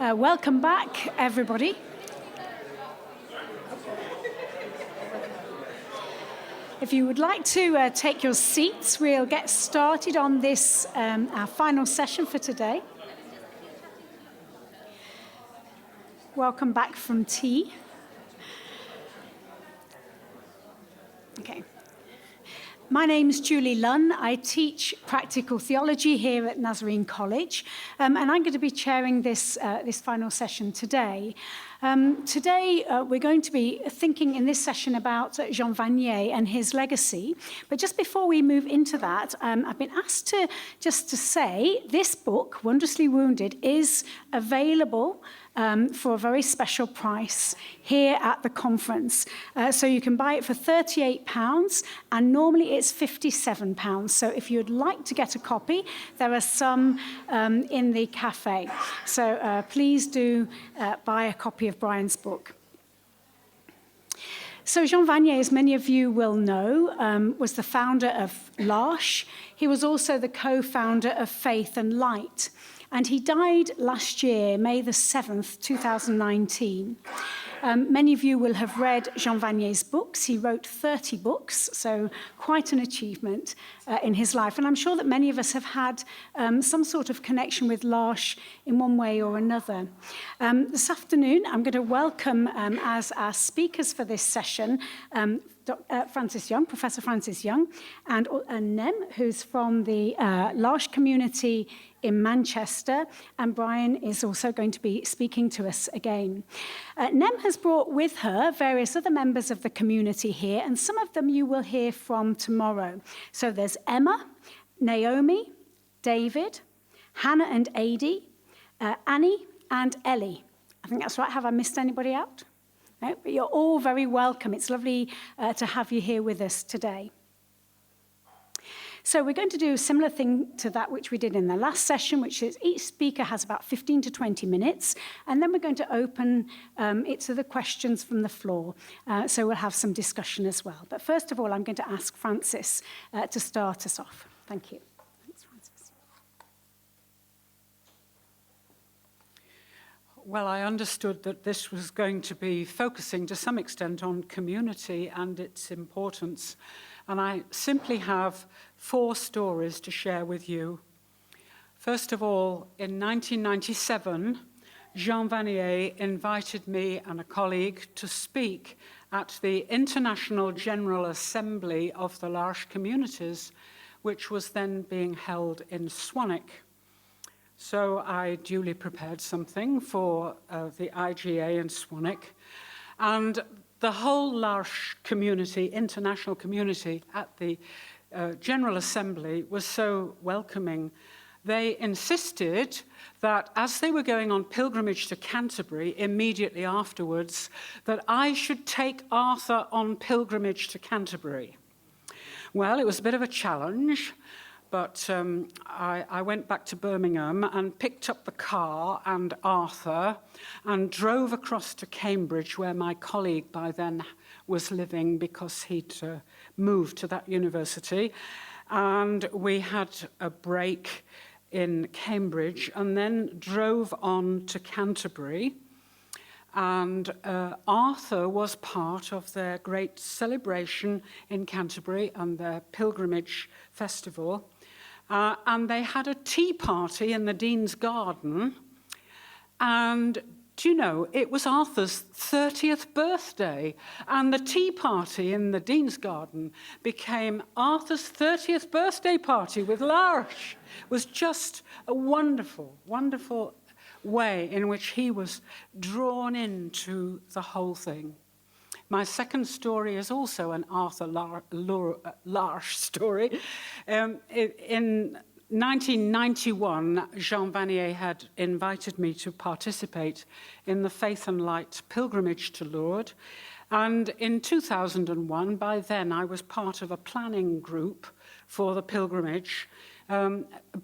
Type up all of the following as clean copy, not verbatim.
Welcome back, everybody. If you would like to take your seats, we'll get started on this, our final session for today. Welcome back from tea. Okay. My name's Julie Lunn. I teach practical theology here at Nazarene College, and I'm going to be chairing this final session today. Today, we're going to be thinking in this session about Jean Vanier and his legacy. But just before we move into that, I've been asked to say this book, Wondrously Wounded, is available for a very special price here at the conference. So you can buy it for £38, and normally it's £57. So if you'd like to get a copy, there are some in the cafe. So please do buy a copy of Brian's book. So Jean Vanier, as many of you will know, was the founder of L'Arche. He was also the co-founder of Faith and Light. And he died last year, May the 7th, 2019. Many of you will have read Jean Vanier's books. He wrote 30 books, so quite an achievement in his life. And I'm sure that many of us have had some sort of connection with L'Arche in one way or another. This afternoon, I'm going to welcome as our speakers for this session Francis Young, Professor Francis Young, and Nem, who's from the L'Arche community in Manchester, and Brian is also going to be speaking to us again. Nem has brought with her various other members of the community here, and some of them you will hear from tomorrow. So there's Emma, Naomi, David, Hannah and Adi, Annie and Ellie. I think that's right. Have I missed anybody out? No, but you're all very welcome. It's lovely to have you here with us today. So we're going to do a similar thing to that which we did in the last session, which is each speaker has about 15 to 20 minutes, and then we're going to open it to the questions from the floor. So we'll have some discussion as well. But first of all, I'm going to ask Francis to start us off. Thank you. Thanks, Francis. Well, I understood that this was going to be focusing to some extent on community and its importance. And I simply have 4 stories to share with you. First of all, in 1997, Jean Vanier invited me and a colleague to speak at the International General Assembly of the L'Arche Communities, which was then being held in Swanwick. So I duly prepared something for the IGA in Swanwick, and the whole L'Arche community, international community at the General Assembly was so welcoming. They insisted that as they were going on pilgrimage to Canterbury immediately afterwards, that I should take Arthur on pilgrimage to Canterbury. Well, it was a bit of a challenge, but I went back to Birmingham and picked up the car and Arthur and drove across to Cambridge, where my colleague by then was living because he'd moved to that university. And we had a break in Cambridge and then drove on to Canterbury. And Arthur was part of their great celebration in Canterbury and their pilgrimage festival. And they had a tea party in the Dean's Garden. And do you know, it was Arthur's 30th birthday. And the tea party in the Dean's Garden became Arthur's 30th birthday party with L'Arche. It was just a wonderful, wonderful way in which he was drawn into the whole thing. My second story is also an Arthur L'Arche story. In 1991, Jean Vanier had invited me to participate in the Faith and Light pilgrimage to Lourdes. And in 2001, by then, I was part of a planning group for the pilgrimage,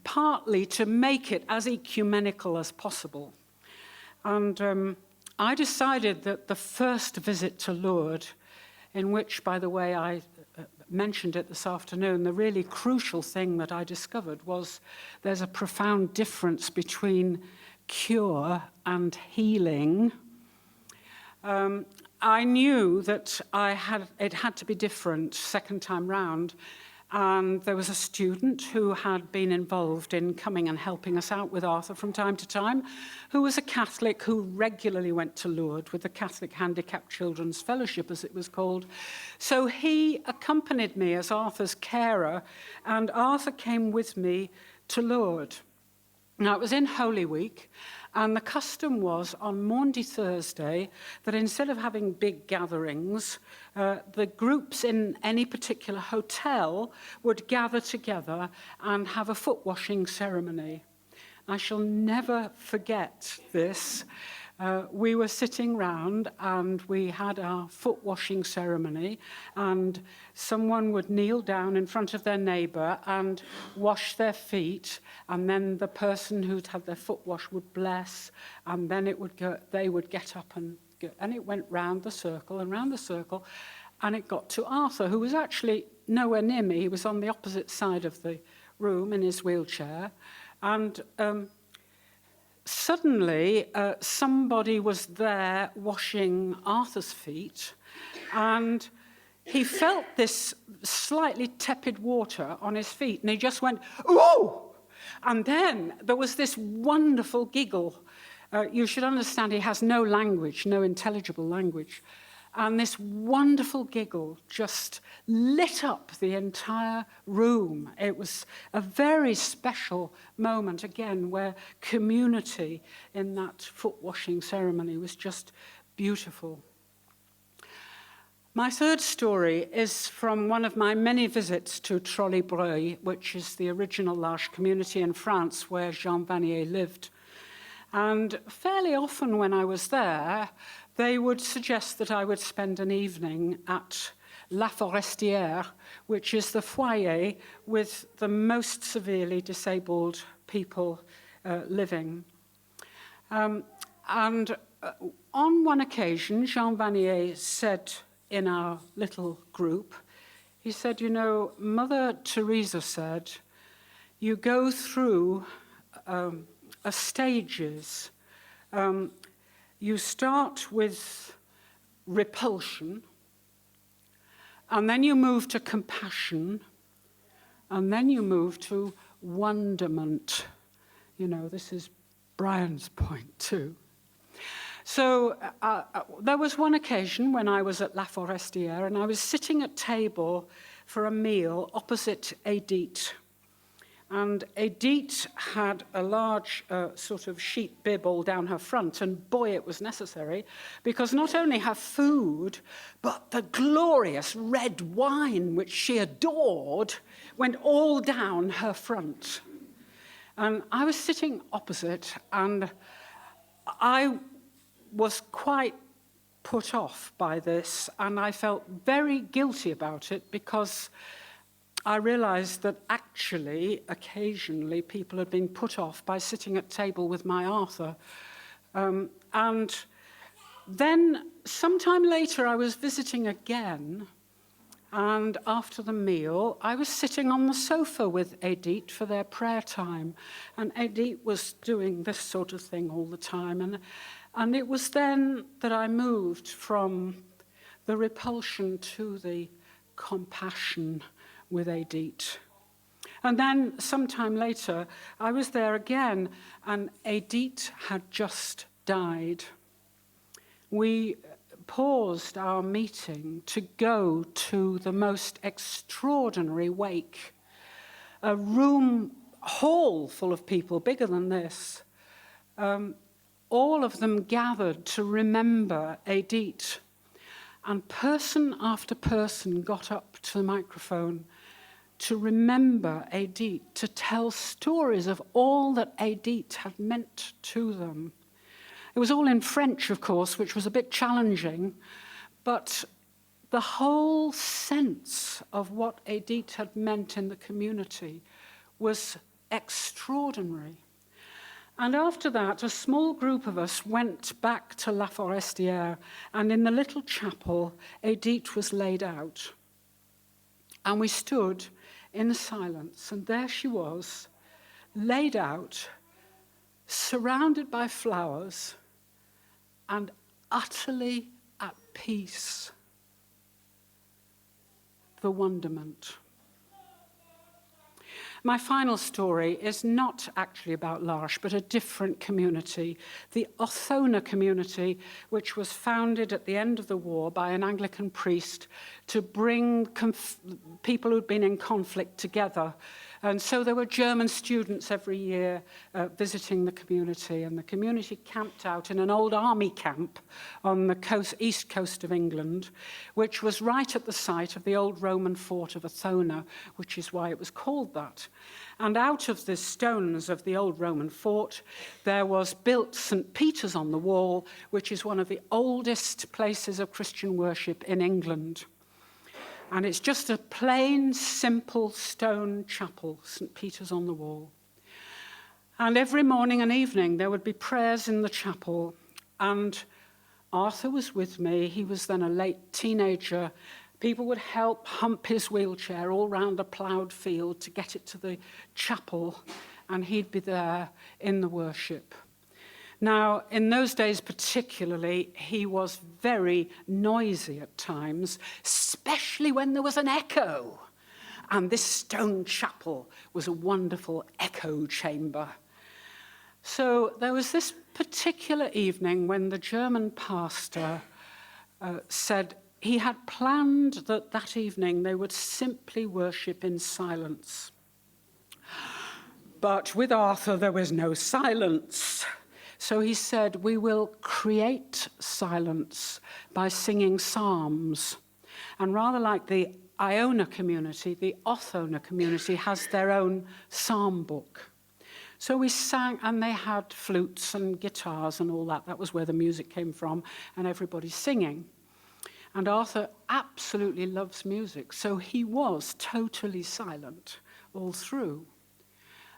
partly to make it as ecumenical as possible. And I decided that the first visit to Lourdes, in which, by the way, I mentioned it this afternoon, the really crucial thing that I discovered was there's a profound difference between cure and healing, I knew that it had to be different second time round. And there was a student who had been involved in coming and helping us out with Arthur from time to time, who was a Catholic who regularly went to Lourdes with the Catholic Handicapped Children's Fellowship, as it was called. So he accompanied me as Arthur's carer, and Arthur came with me to Lourdes. Now, it was in Holy Week, and the custom was on Maundy Thursday that instead of having big gatherings, the groups in any particular hotel would gather together and have a foot washing ceremony. I shall never forget this. We were sitting round and we had our foot washing ceremony, and someone would kneel down in front of their neighbour and wash their feet, and then the person who'd had their foot washed would bless, and then they would get up and go, and it went round the circle and round the circle, and it got to Arthur, who was actually nowhere near me. He was on the opposite side of the room in his wheelchair, and suddenly, somebody was there washing Arthur's feet, and he felt this slightly tepid water on his feet, and he just went, "Ooh!" And then there was this wonderful giggle. You should understand he has no language, no intelligible language. And this wonderful giggle just lit up the entire room. It was a very special moment, again, where community in that foot washing ceremony was just beautiful. My third story is from one of my many visits to Trolley-Breuil, which is the original L'Arche community in France where Jean Vanier lived. And fairly often when I was there, they would suggest that I would spend an evening at La Forestière, which is the foyer with the most severely disabled people living. On one occasion, Jean Vanier said in our little group, he said, "You know, Mother Teresa said, you go through stages. You start with repulsion, and then you move to compassion, and then you move to wonderment." You know, this is Brian's point too. So there was one occasion when I was at La Forestière, and I was sitting at table for a meal opposite Edith. And Edith had a large sort of sheet bib all down her front, and boy, it was necessary, because not only her food, but the glorious red wine, which she adored, went all down her front. And I was sitting opposite, and I was quite put off by this, and I felt very guilty about it, because I realized that actually, occasionally, people had been put off by sitting at table with my Arthur. And then, sometime later, I was visiting again, and after the meal, I was sitting on the sofa with Edith for their prayer time, and Edith was doing this sort of thing all the time, and it was then that I moved from the repulsion to the compassion with Edith. And then sometime later, I was there again, and Edith had just died. We paused our meeting to go to the most extraordinary wake. A hall full of people, bigger than this. All of them gathered to remember Edith. And person after person got up to the microphone to remember Edith, to tell stories of all that Edith had meant to them. It was all in French, of course, which was a bit challenging, but the whole sense of what Edith had meant in the community was extraordinary. And after that, a small group of us went back to La Forestière, and in the little chapel, Edith was laid out. And we stood in silence, and there she was, laid out, surrounded by flowers and utterly at peace. The wonderment. My final story is not actually about L'Arche, but a different community, the Othona community, which was founded at the end of the war by an Anglican priest to bring people who'd been in conflict together. And so there were German students every year visiting the community, and the community camped out in an old army camp on the east coast of England, which was right at the site of the old Roman fort of Othona, which is why it was called that. And out of the stones of the old Roman fort, there was built St. Peter's on the Wall, which is one of the oldest places of Christian worship in England. And it's just a plain, simple stone chapel, St. Peter's on the Wall. And every morning and evening, there would be prayers in the chapel. And Arthur was with me. He was then a late teenager. People would help hump his wheelchair all round a ploughed field to get it to the chapel, and he'd be there in the worship. Now, in those days particularly, he was very noisy at times, especially when there was an echo. And this stone chapel was a wonderful echo chamber. So there was this particular evening when the German pastor said he had planned that evening they would simply worship in silence. But with Arthur, there was no silence. So he said, we will create silence by singing psalms. And rather like the Iona community, the Othona community has their own psalm book. So we sang, and they had flutes and guitars and all that. That was where the music came from, and everybody singing. And Arthur absolutely loves music, so he was totally silent all through.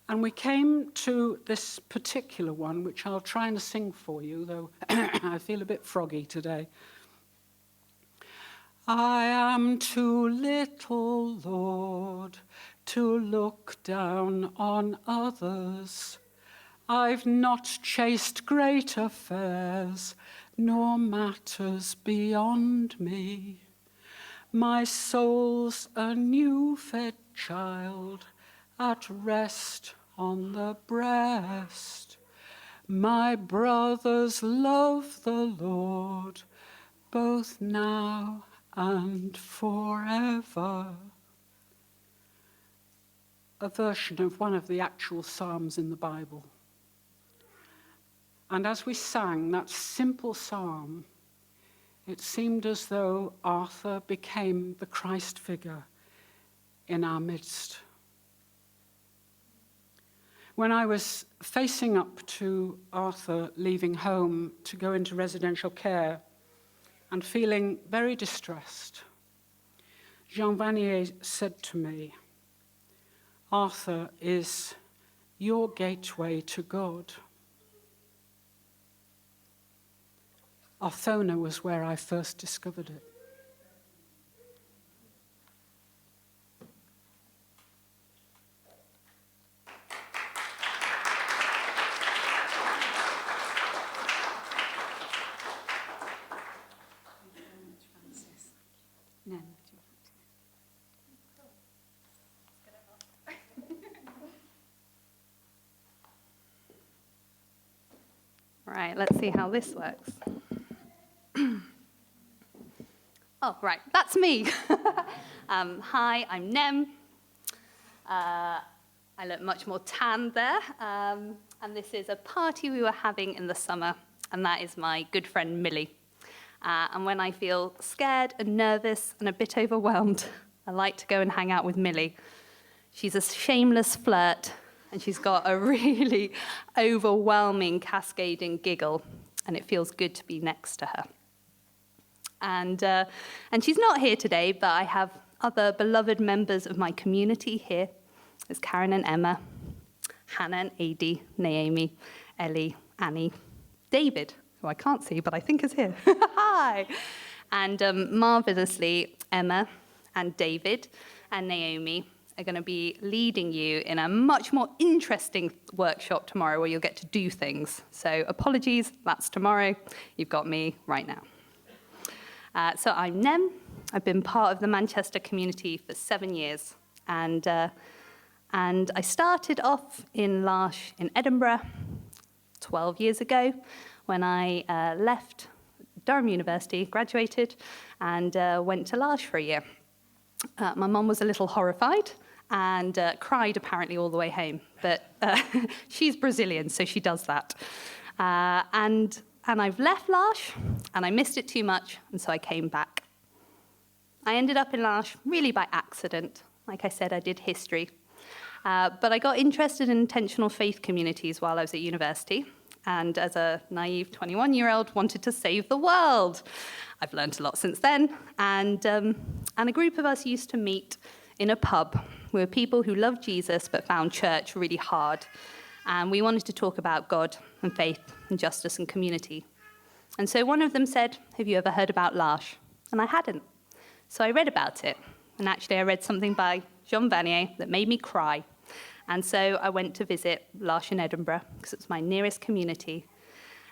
And we came to this particular one, which I'll try and sing for you, though I feel a bit froggy today. I am too little, Lord, to look down on others. I've not chased great affairs, nor matters beyond me. My soul's a new-fed child, at rest on the breast. My brothers love the Lord, both now and forever. A version of one of the actual psalms in the Bible. And as we sang that simple psalm, it seemed as though Arthur became the Christ figure in our midst. When I was facing up to Arthur leaving home to go into residential care and feeling very distressed, Jean Vanier said to me, Arthur is your gateway to God. Othona was where I first discovered it. Right, let's see how this works. Oh, right, that's me. Hi, I'm Nem. I look much more tan there. And this is a party we were having in the summer, and that is my good friend Millie. And when I feel scared and nervous and a bit overwhelmed, I like to go and hang out with Millie. She's a shameless flirt, and she's got a really overwhelming, cascading giggle, and it feels good to be next to her. And she's not here today, but I have other beloved members of my community here. There's Karen and Emma, Hannah and Adi, Naomi, Ellie, Annie, David, who I can't see, but I think is here. Hi! And marvelously, Emma and David and Naomi are going to be leading you in a much more interesting workshop tomorrow where you'll get to do things. So apologies, that's tomorrow. You've got me right now. So I'm Nem. I've been part of the Manchester community for 7 years. And I started off in L'Arche in Edinburgh 12 years ago when I left Durham University, graduated, and went to L'Arche for a year. My mum was a little horrified and cried apparently all the way home. But she's Brazilian, so she does that. And I've left L'Arche, and I missed it too much, and so I came back. I ended up in L'Arche really by accident. Like I said, I did history. But I got interested in intentional faith communities while I was at university, and as a naive 21-year-old, wanted to save the world. I've learned a lot since then, and a group of us used to meet in a pub. We were people who loved Jesus but found church really hard, and we wanted to talk about God and faith and justice and community. And so one of them said, "Have you ever heard about L'Arche?" And I hadn't. So I read about it, and actually I read something by Jean Vanier that made me cry. And so I went to visit L'Arche in Edinburgh, because it's my nearest community.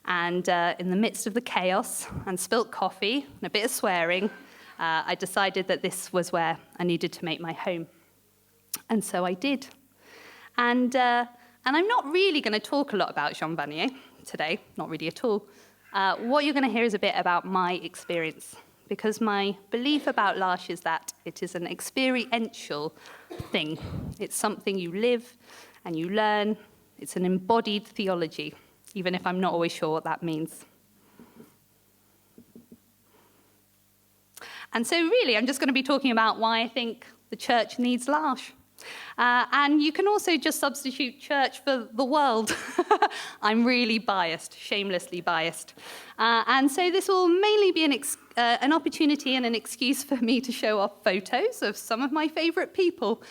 And in the midst of the chaos and spilt coffee and a bit of swearing, I decided that this was where I needed to make my home. And so I did. And I'm not really going to talk a lot about Jean Vanier today, not really at all. What you're going to hear is a bit about my experience, because my belief about L'Arche is that it is an experiential thing. It's something you live and you learn. It's an embodied theology, even if I'm not always sure what that means. And so really, I'm just going to be talking about why I think the church needs L'Arche. And you can also just substitute church for the world. I'm really biased, shamelessly biased. And so this will mainly be an opportunity and an excuse for me to show off photos of some of my favourite people,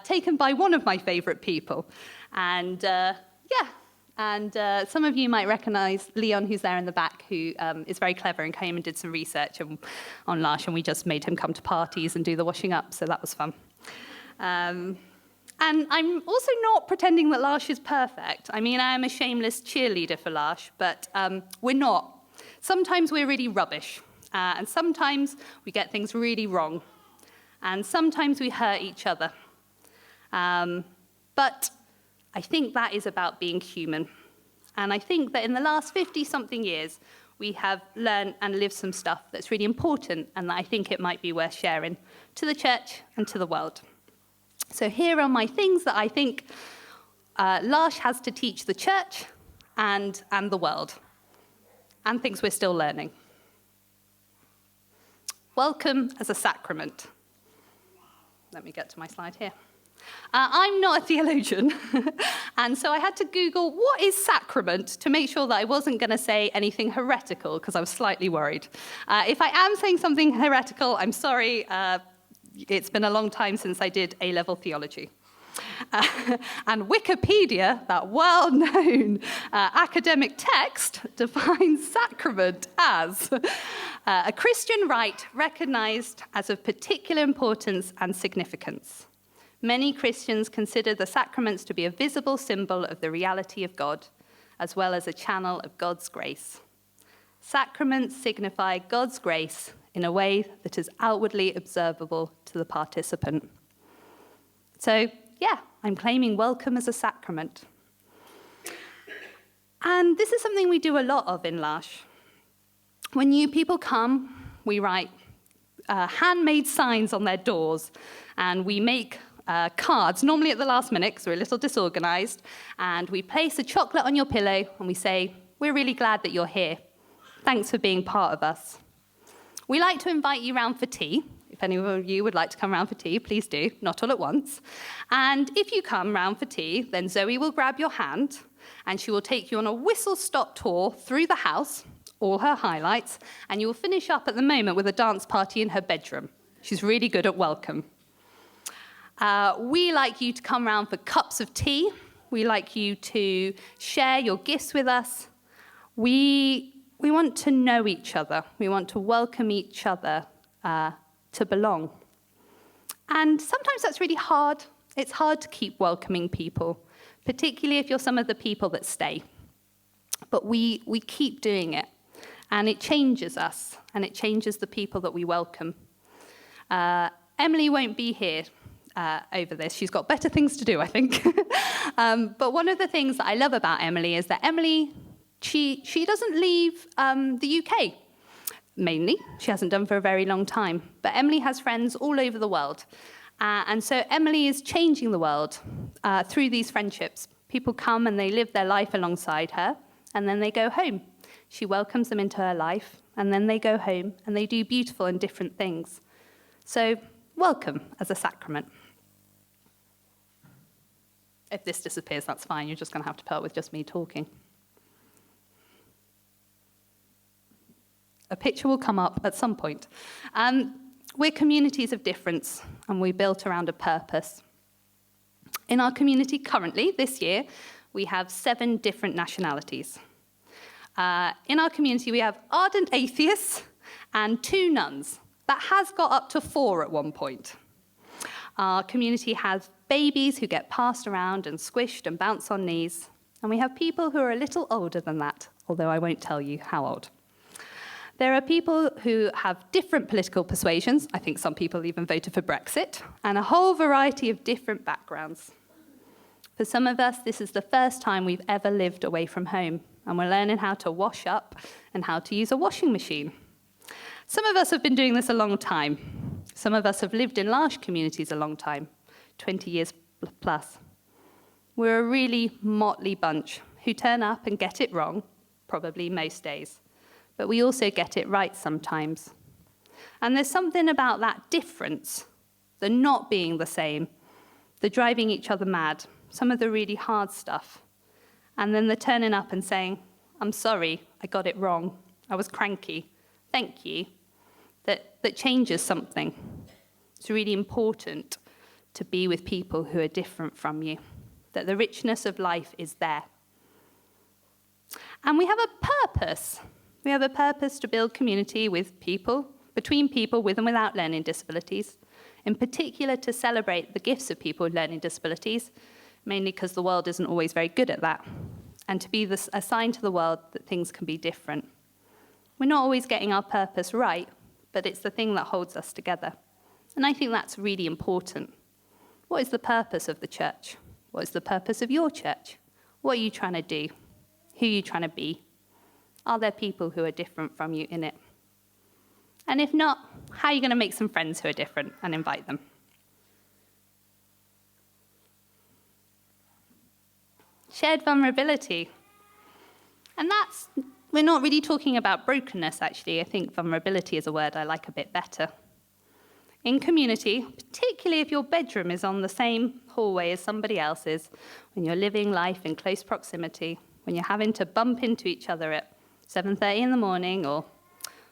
taken by one of my favourite people. And some of you might recognise Leon, who's there in the back, who is very clever and came and did some research on L'Arche, and we just made him come to parties and do the washing up, so that was fun. And I'm also not pretending that L'Arche is perfect. I mean, I am a shameless cheerleader for L'Arche, but we're not. Sometimes we're really rubbish, and sometimes we get things really wrong, and sometimes we hurt each other. But I think that is about being human. And I think that in the last 50-something years, we have learned and lived some stuff that's really important, and that I think it might be worth sharing to the church and to the world. So here are my things that I think L'Arche has to teach the church and the world, and things we're still learning. Welcome as a sacrament. Let me get to my slide here. I'm not a theologian, and so I had to Google what is sacrament to make sure that I wasn't going to say anything heretical, because I was slightly worried. If I am saying something heretical, I'm sorry. It's been a long time since I did A-level theology. And Wikipedia, that well-known academic text, defines sacrament as a Christian rite recognized as of particular importance and significance. Many Christians consider the sacraments to be a visible symbol of the reality of God, as well as a channel of God's grace. Sacraments signify God's grace in a way that is outwardly observable to the participant. So, yeah, I'm claiming welcome as a sacrament. And this is something we do a lot of in L'Arche. When new people come, we write handmade signs on their doors, and we make cards, normally at the last minute, because we're a little disorganized, and we place a chocolate on your pillow, and we say, "We're really glad that you're here. Thanks for being part of us." We like to invite you round for tea. If any of you would like to come round for tea, please do, not all at once. And if you come round for tea, then Zoe will grab your hand, and she will take you on a whistle-stop tour through the house, all her highlights, and you will finish up at the moment with a dance party in her bedroom. She's really good at welcome. We like you to come round for cups of tea. We like you to share your gifts with us. We want to know each other. We want to welcome each other to belong. And sometimes that's really hard. It's hard to keep welcoming people, particularly if you're some of the people that stay. But we keep doing it, and it changes us, and it changes the people that we welcome. Emily won't be here over this. She's got better things to do, I think. But one of the things that I love about Emily is that Emily, she doesn't leave the UK, mainly. She hasn't done for a very long time. But Emily has friends all over the world. And so Emily is changing the world through these friendships. People come and they live their life alongside her, and then they go home. She welcomes them into her life, and then they go home, and they do beautiful and different things. So welcome as a sacrament. If this disappears, that's fine. You're just going to have to put up with just me talking. A picture will come up at some point. We're communities of difference, and we're built around a purpose. In our community currently, this year, we have 7 different nationalities. In our community, we have ardent atheists and 2 nuns. That has got up to 4 at one point. Our community has babies who get passed around and squished and bounce on knees. And we have people who are a little older than that, although I won't tell you how old. There are people who have different political persuasions. I think some people even voted for Brexit, and a whole variety of different backgrounds. For some of us, this is the first time we've ever lived away from home, and we're learning how to wash up and how to use a washing machine. Some of us have been doing this a long time. Some of us have lived in large communities a long time, 20 years plus. We're a really motley bunch who turn up and get it wrong, probably most days. But we also get it right sometimes. And there's something about that difference, the not being the same, the driving each other mad, some of the really hard stuff, and then the turning up and saying, I'm sorry, I got it wrong, I was cranky, thank you, that changes something. It's really important to be with people who are different from you, that the richness of life is there. And we have a purpose. We have a purpose to build community with people, between people with and without learning disabilities, in particular to celebrate the gifts of people with learning disabilities, mainly because the world isn't always very good at that, and to be a sign to the world that things can be different. We're not always getting our purpose right, but it's the thing that holds us together. And I think that's really important. What is the purpose of the church? What is the purpose of your church? What are you trying to do? Who are you trying to be? Are there people who are different from you in it? And if not, how are you going to make some friends who are different and invite them? Shared vulnerability. And we're not really talking about brokenness, actually. I think vulnerability is a word I like a bit better. In community, particularly if your bedroom is on the same hallway as somebody else's, when you're living life in close proximity, when you're having to bump into each other at 7:30 in the morning or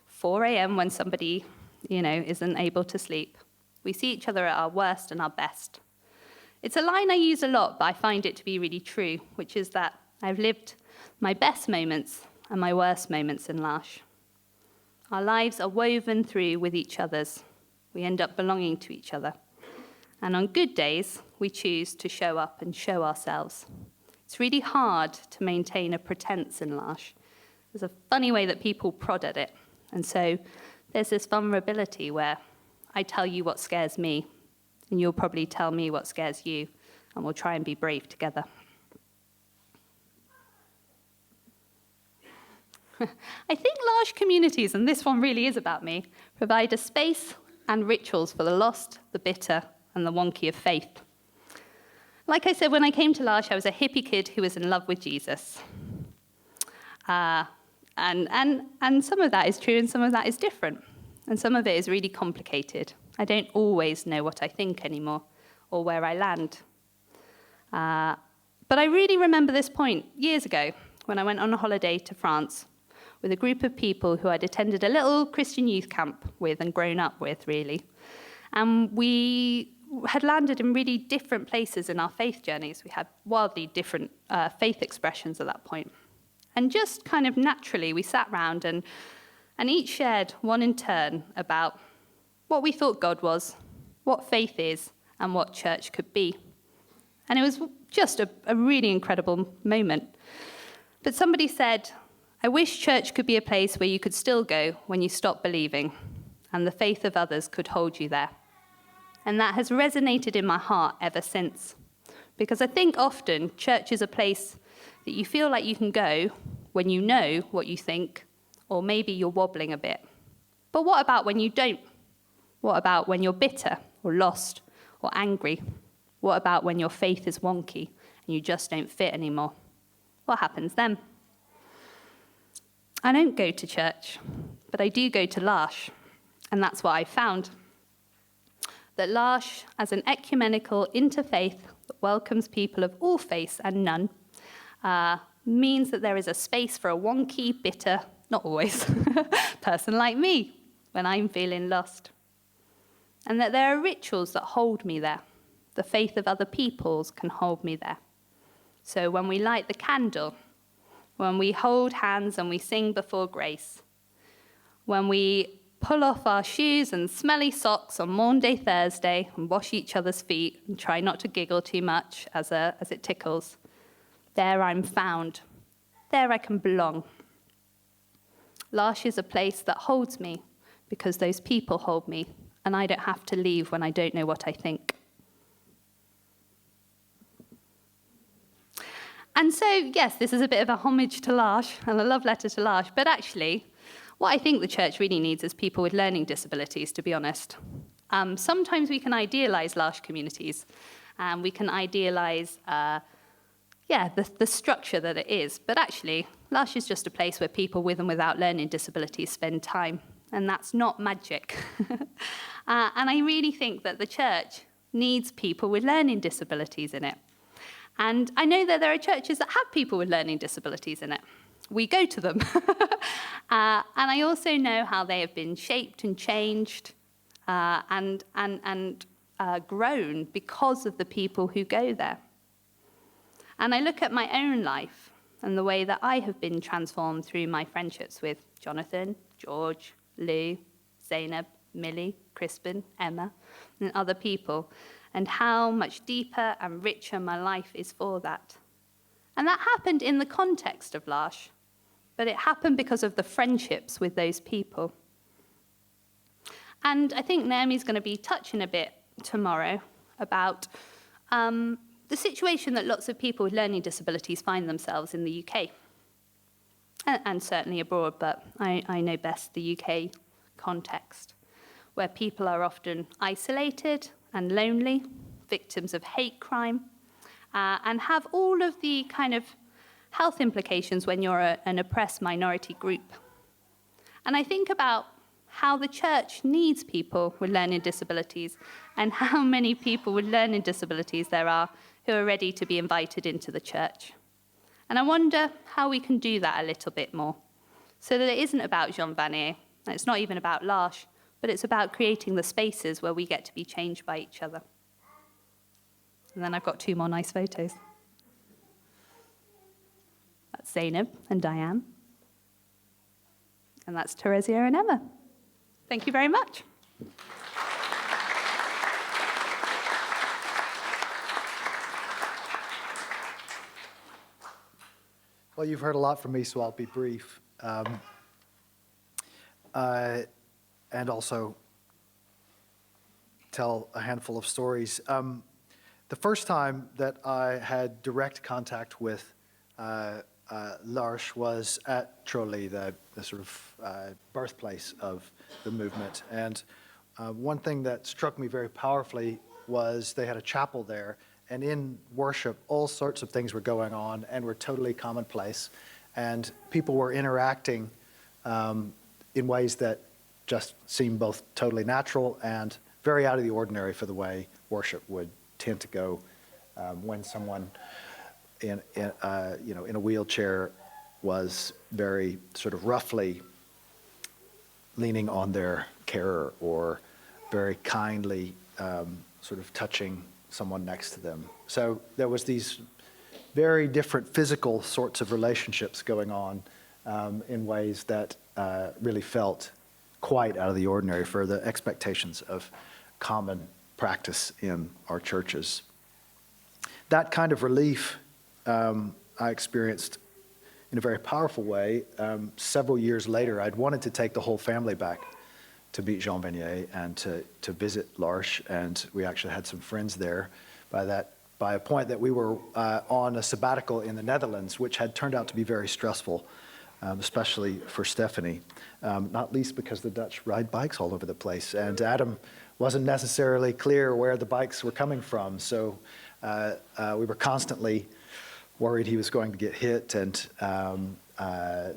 4 a.m. when somebody, isn't able to sleep. We see each other at our worst and our best. It's a line I use a lot, but I find it to be really true, which is that I've lived my best moments and my worst moments in L'Arche. Our lives are woven through with each other's. We end up belonging to each other. And on good days, we choose to show up and show ourselves. It's really hard to maintain a pretense in L'Arche. There's a funny way that people prod at it. And so there's this vulnerability where I tell you what scares me, and you'll probably tell me what scares you, and we'll try and be brave together. I think large communities, and this one really is about me, provide a space and rituals for the lost, the bitter, and the wonky of faith. Like I said, when I came to L'Arche, I was a hippie kid who was in love with Jesus. And some of that is true and some of that is different. And some of it is really complicated. I don't always know what I think anymore or where I land. But I really remember this point years ago when I went on a holiday to France with a group of people who I'd attended a little Christian youth camp with and grown up with, really. And we had landed in really different places in our faith journeys. We had wildly different faith expressions at that point. And just kind of naturally, we sat round and each shared one in turn about what we thought God was, what faith is, and what church could be. And it was just a really incredible moment. But somebody said, I wish church could be a place where you could still go when you stop believing, and the faith of others could hold you there. And that has resonated in my heart ever since. Because I think often church is a place that you feel like you can go when you know what you think, or maybe you're wobbling a bit. But what about when you don't? What about when you're bitter or lost or angry? What about when your faith is wonky and you just don't fit anymore? What happens then? I don't go to church, but I do go to L'Arche, and that's what I found. That L'Arche, as an ecumenical interfaith that welcomes people of all faiths and none, means that there is a space for a wonky, bitter, not always, person like me when I'm feeling lost. And that there are rituals that hold me there. The faith of other peoples can hold me there. So when we light the candle, when we hold hands and we sing before grace, when we pull off our shoes and smelly socks on Maundy Thursday and wash each other's feet and try not to giggle too much as it tickles, there I'm found. There I can belong. L'Arche is a place that holds me because those people hold me, and I don't have to leave when I don't know what I think. And so, yes, this is a bit of a homage to L'Arche and a love letter to L'Arche, but actually, what I think the church really needs is people with learning disabilities, to be honest. Sometimes we can idealize L'Arche communities, and we can idealize the structure that it is. But actually, L'Arche is just a place where people with and without learning disabilities spend time, and that's not magic. And I really think that the church needs people with learning disabilities in it. And I know that there are churches that have people with learning disabilities in it. We go to them. And I also know how they have been shaped and changed and grown because of the people who go there. And I look at my own life and the way that I have been transformed through my friendships with Jonathan, George, Lou, Zainab, Millie, Crispin, Emma, and other people, and how much deeper and richer my life is for that. And that happened in the context of L'Arche, but it happened because of the friendships with those people. And I think Naomi's going to be touching a bit tomorrow about the situation that lots of people with learning disabilities find themselves in the UK, and certainly abroad, but I know best the UK context, where people are often isolated and lonely, victims of hate crime, and have all of the kind of health implications when you're an oppressed minority group. And I think about how the church needs people with learning disabilities and how many people with learning disabilities there are who are ready to be invited into the church. And I wonder how we can do that a little bit more, so that it isn't about Jean Vanier, and it's not even about L'Arche, but it's about creating the spaces where we get to be changed by each other. And then I've got 2 more nice photos. That's Zainab and Diane. And that's Teresia and Emma. Thank you very much. Well, you've heard a lot from me, so I'll be brief. And also tell a handful of stories. The first time that I had direct contact with L'Arche was at Trolli, the sort of birthplace of the movement. And one thing that struck me very powerfully was they had a chapel there, and in worship, all sorts of things were going on and were totally commonplace. And people were interacting in ways that just seemed both totally natural and very out of the ordinary for the way worship would tend to go when someone in a wheelchair was very sort of roughly leaning on their carer or very kindly sort of touching someone next to them. So there was these very different physical sorts of relationships going on in ways that really felt quite out of the ordinary for the expectations of common practice in our churches. That kind of relief I experienced in a very powerful way. Several years later, I'd wanted to take the whole family back to meet Jean Vanier and to visit L'Arche, and we actually had some friends there. By a point that we were on a sabbatical in the Netherlands, which had turned out to be very stressful, especially for Stephanie, not least because the Dutch ride bikes all over the place, and Adam wasn't necessarily clear where the bikes were coming from, so we were constantly worried he was going to get hit, and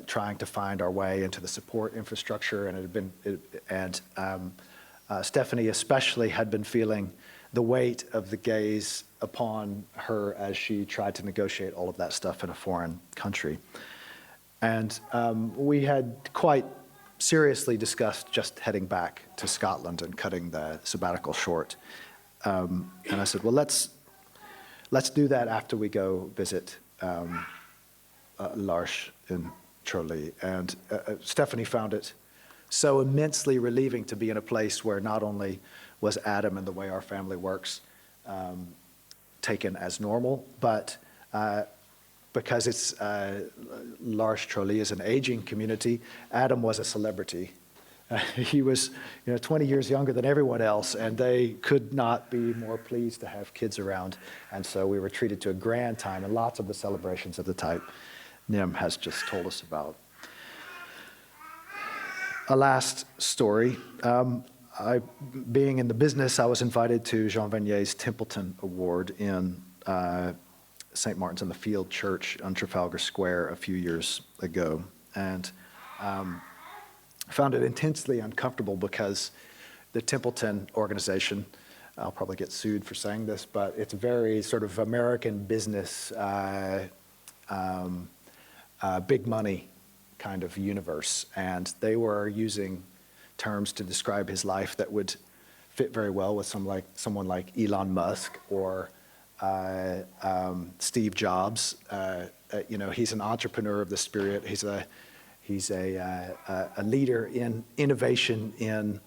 trying to find our way into the support infrastructure, and Stephanie especially had been feeling the weight of the gaze upon her as she tried to negotiate all of that stuff in a foreign country. And we had quite seriously discussed just heading back to Scotland and cutting the sabbatical short. And I said, well, let's do that after we go visit L'Arche in Chorley. And Stephanie found it so immensely relieving to be in a place where not only was Adam and the way our family works taken as normal, but because it's L'Arche Chorley is an aging community, Adam was a celebrity. He was 20 years younger than everyone else, and they could not be more pleased to have kids around. And so we were treated to a grand time and lots of the celebrations of the type Nim has just told us about. A last story. Being in the business, I was invited to Jean Vanier's Templeton Award in St. Martin's in the Field Church on Trafalgar Square a few years ago. And found it intensely uncomfortable because the Templeton organization, I'll probably get sued for saying this, but it's a very sort of American business, big money kind of universe. And they were using terms to describe his life that would fit very well with someone like Elon Musk or Steve Jobs. He's an entrepreneur of the spirit. He's a leader in innovation in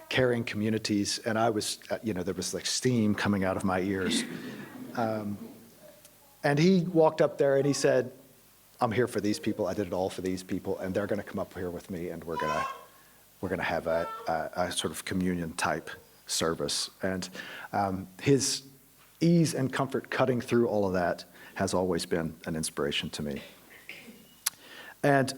caring communities, and I was, there was like steam coming out of my ears. And he walked up there and he said, I'm here for these people. I did it all for these people, and they're going to come up here with me, and we're going to have a sort of communion type service. And his ease and comfort cutting through all of that has always been an inspiration to me. And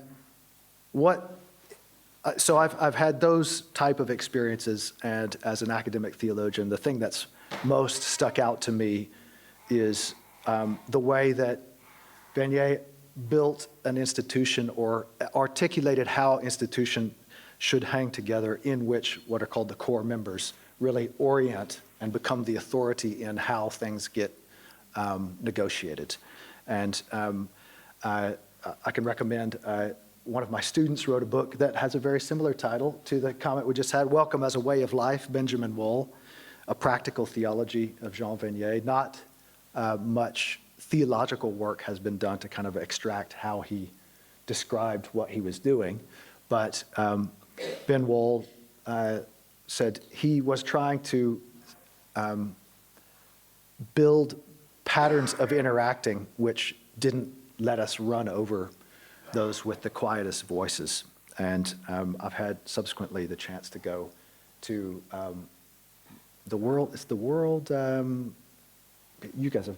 so I've had those type of experiences, and as an academic theologian, the thing that's most stuck out to me is the way that Vanier built an institution or articulated how institution should hang together, in which what are called the core members really orient and become the authority in how things get negotiated. And I can recommend one of my students wrote a book that has a very similar title to the comment we just had, Welcome as a Way of Life, Benjamin Wall, A Practical Theology of Jean Vanier. Not much theological work has been done to kind of extract how he described what he was doing, but Ben Wall said he was trying to build patterns of interacting which didn't let us run over those with the quietest voices. And I've had subsequently the chance to go to the World, it's the World, you guys have,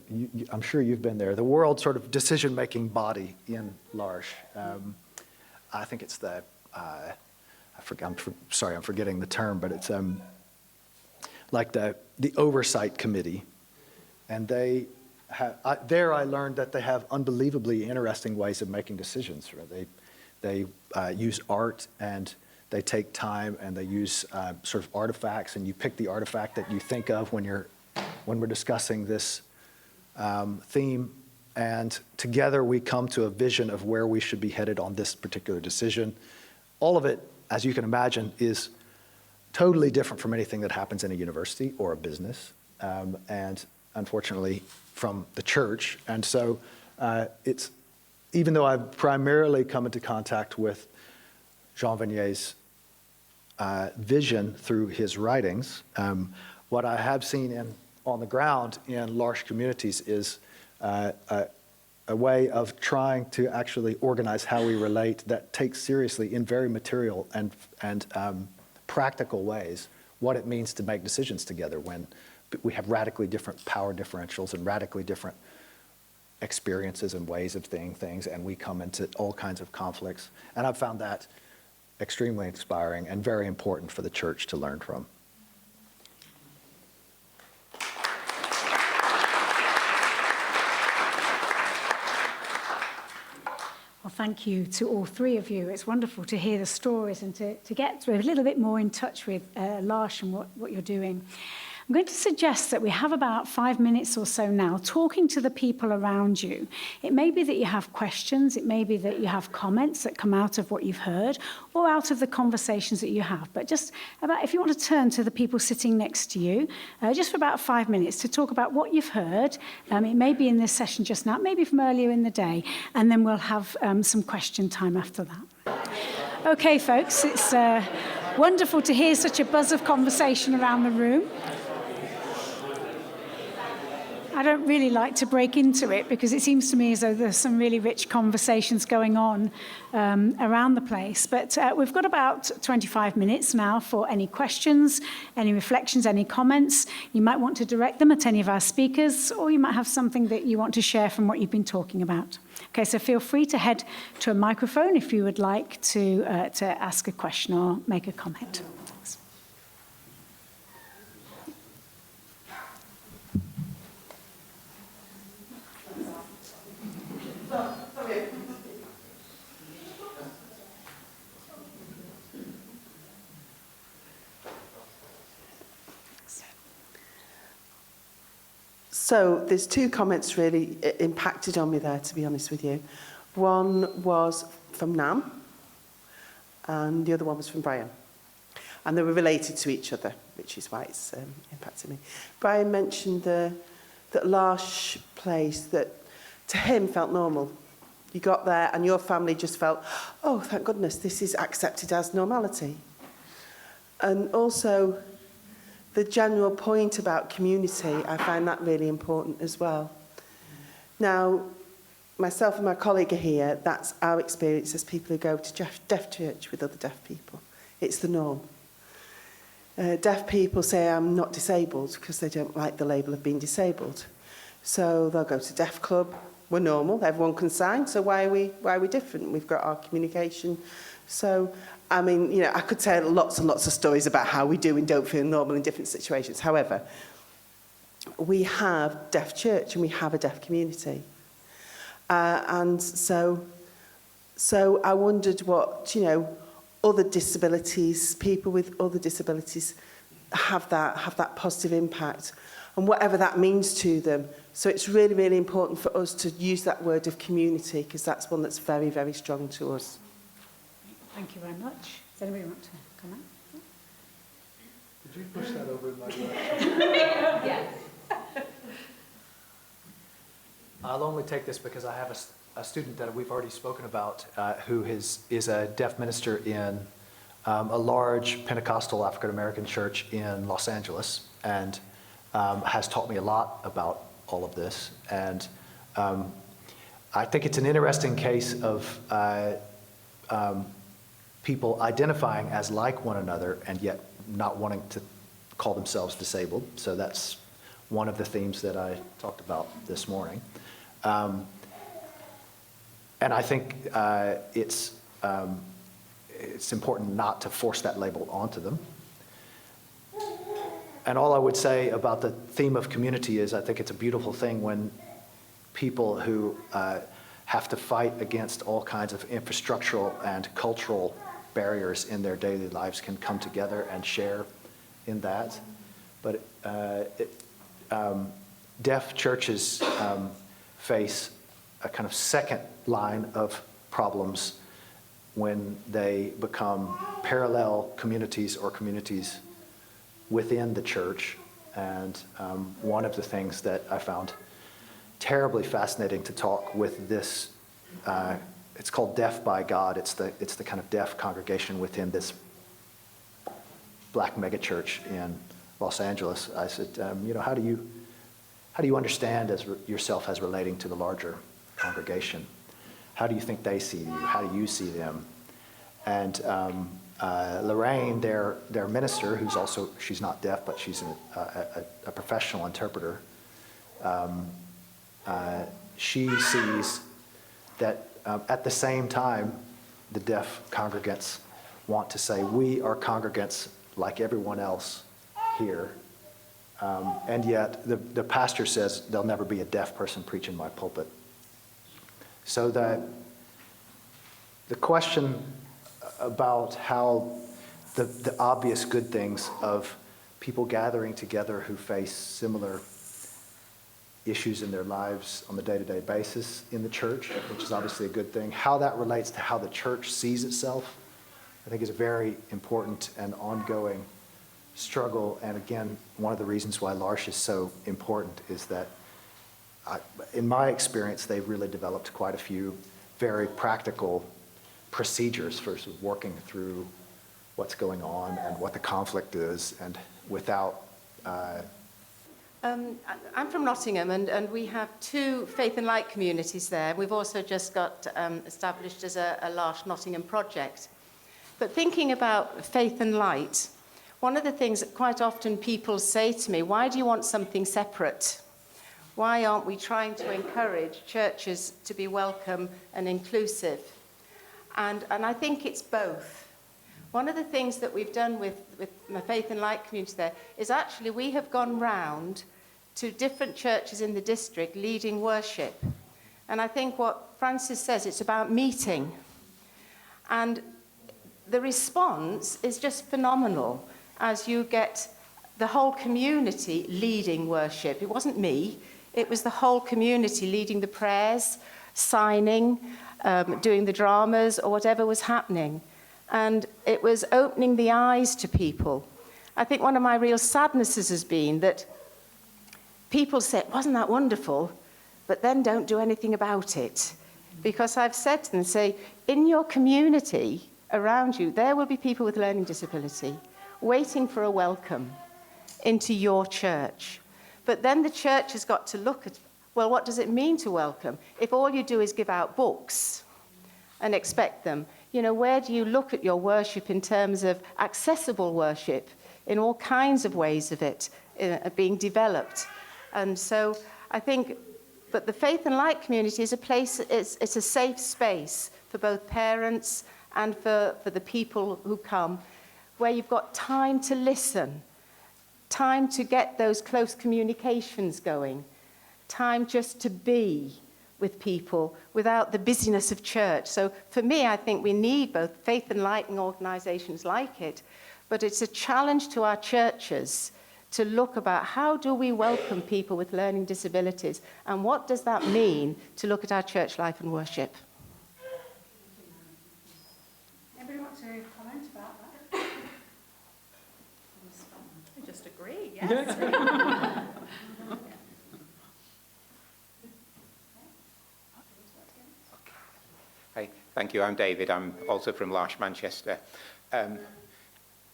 I'm sure you've been there, the World sort of decision-making body in L'Arche. I think it's the, I'm forgetting the term, but it's like the oversight committee. And they have, there I learned that they have unbelievably interesting ways of making decisions. Right? They use art, and they take time, and they use sort of artifacts, and you pick the artifact that you think of when we're discussing this theme, and together we come to a vision of where we should be headed on this particular decision. All of it, as you can imagine, is totally different from anything that happens in a university or a business, and unfortunately from the church. And so it's, even though I've primarily come into contact with Jean Vanier's vision through his writings, What I have seen on the ground in large communities is a way of trying to actually organize how we relate that takes seriously in very material and practical ways what it means to make decisions together when we have radically different power differentials and radically different experiences and ways of doing things, and we come into all kinds of conflicts. And I've found that extremely inspiring and very important for the church to learn from. Well, thank you to all three of you. It's wonderful to hear the stories and to get a little bit more in touch with Lars and what you're doing. I'm going to suggest that we have about 5 minutes or so now talking to the people around you. It may be that you have questions, it may be that you have comments that come out of what you've heard or out of the conversations that you have. But just about, if you want to turn to the people sitting next to you, just for about 5 minutes to talk about what you've heard. It may be in this session just now, maybe from earlier in the day, and then we'll have some question time after that. Okay, folks, it's wonderful to hear such a buzz of conversation around the room. I don't really like to break into it because it seems to me as though there's some really rich conversations going on around the place. But we've got about 25 minutes now for any questions, any reflections, any comments. You might want to direct them at any of our speakers, or you might have something that you want to share from what you've been talking about. Okay, so feel free to head to a microphone if you would like to ask a question or make a comment. Thanks. So there's two comments really impacted on me there, to be honest with you. One was from Nam, and the other one was from Brian. And they were related to each other, which is why it's impacted me. Brian mentioned that L'Arche place that to him felt normal. You got there and your family just felt, oh, thank goodness, this is accepted as normality. And also, the general point about community, I find that really important as well. Now, myself and my colleague are here. That's our experience as people who go to deaf church with other deaf people. It's the norm. Deaf people say, I'm not disabled, because they don't like the label of being disabled. So they'll go to deaf club. We're normal. Everyone can sign. So why are we different? We've got our communication. So, I mean, you know, I could tell lots and lots of stories about how we do and don't feel normal in different situations. However, we have deaf church and we have a deaf community. And so I wondered what, you know, other disabilities, people with other disabilities have that positive impact and whatever that means to them. So it's really, really important for us to use that word of community because that's one that's very, very strong to us. Thank you very much. Does anybody want to comment? Did you push that over in my direction? Yes. I'll only take this because I have a student that we've already spoken about who is a deaf minister in a large Pentecostal African-American church in Los Angeles and has taught me a lot about all of this. And I think it's an interesting case of people identifying as like one another and yet not wanting to call themselves disabled. So that's one of the themes that I talked about this morning. And I think it's important not to force that label onto them. And all I would say about the theme of community is I think it's a beautiful thing when people who have to fight against all kinds of infrastructural and cultural barriers in their daily lives can come together and share in that. But deaf churches face a kind of second line of problems when they become parallel communities or communities within the church. And one of the things that I found terribly fascinating to talk with this, it's called Deaf by God. It's the kind of deaf congregation within this black megachurch in Los Angeles. I said, how do you understand yourself as relating to the larger congregation? How do you think they see you? How do you see them? And Lorraine, their minister, she's not deaf, but she's a professional interpreter, she sees that at the same time, the deaf congregants want to say, we are congregants like everyone else here. And yet the pastor says, there'll never be a deaf person preach in my pulpit. So the question about how the obvious good things of people gathering together who face similar issues in their lives on the day-to-day basis in the church, which is obviously a good thing, how that relates to how the church sees itself, I think is a very important and ongoing struggle. And again, one of the reasons why L'Arche is so important is that in my experience, they've really developed quite a few very practical procedures for sort of working through what's going on and what the conflict is, and without... I'm from Nottingham, and we have 2 faith and light communities there. We've also just got established as a L'Arche Nottingham project. But thinking about faith and light, one of the things that quite often people say to me, why do you want something separate? Why aren't we trying to encourage churches to be welcome and inclusive? And I think it's both. One of the things that we've done with my faith and light community there is actually we have gone round to different churches in the district leading worship. And I think what Francis says, it's about meeting. And the response is just phenomenal as you get the whole community leading worship. It wasn't me, it was the whole community leading the prayers, signing, doing the dramas, or whatever was happening. And it was opening the eyes to people. I think one of my real sadnesses has been that people say, wasn't that wonderful? But then don't do anything about it. Because I've said to them, say, in your community around you, there will be people with learning disability waiting for a welcome into your church. But then the church has got to look at, well, what does it mean to welcome? If all you do is give out books and expect them, where do you look at your worship in terms of accessible worship in all kinds of ways of it being developed? And so I think, but the faith and light community is a place, it's a safe space for both parents and for the people who come, where you've got time to listen, time to get those close communications going, time just to be with people without the busyness of church. So for me, I think we need both faith and light and organizations like it, but it's a challenge to our churches to look about how do we welcome people with learning disabilities, and what does that mean to look at our church life and worship. Anybody want to comment about that? I just agree, yes. Hi, thank you. I'm David. I'm also from L'Arche, Manchester.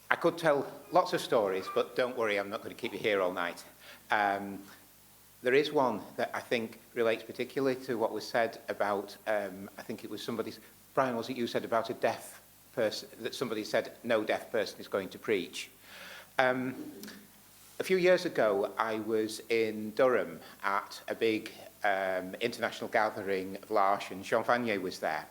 I could tell lots of stories, but don't worry, I'm not going to keep you here all night. There is one that I think relates particularly to what was said about, I think it was somebody's, Brian, was it you said about a deaf person, that somebody said no deaf person is going to preach. A few years ago, I was in Durham at a big international gathering of L'Arche, and Jean Vanier was there.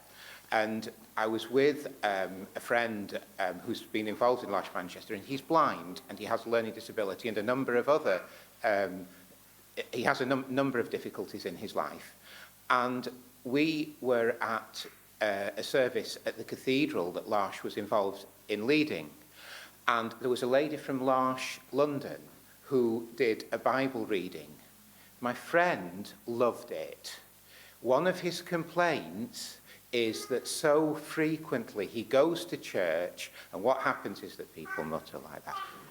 And I was with a friend who's been involved in L'Arche Manchester, and he's blind, and he has a learning disability and a number of other, he has a number of difficulties in his life. And we were at a service at the cathedral that L'Arche was involved in leading. And there was a lady from L'Arche, London, who did a Bible reading. My friend loved it. One of his complaints is that so frequently he goes to church, and what happens is that people mutter like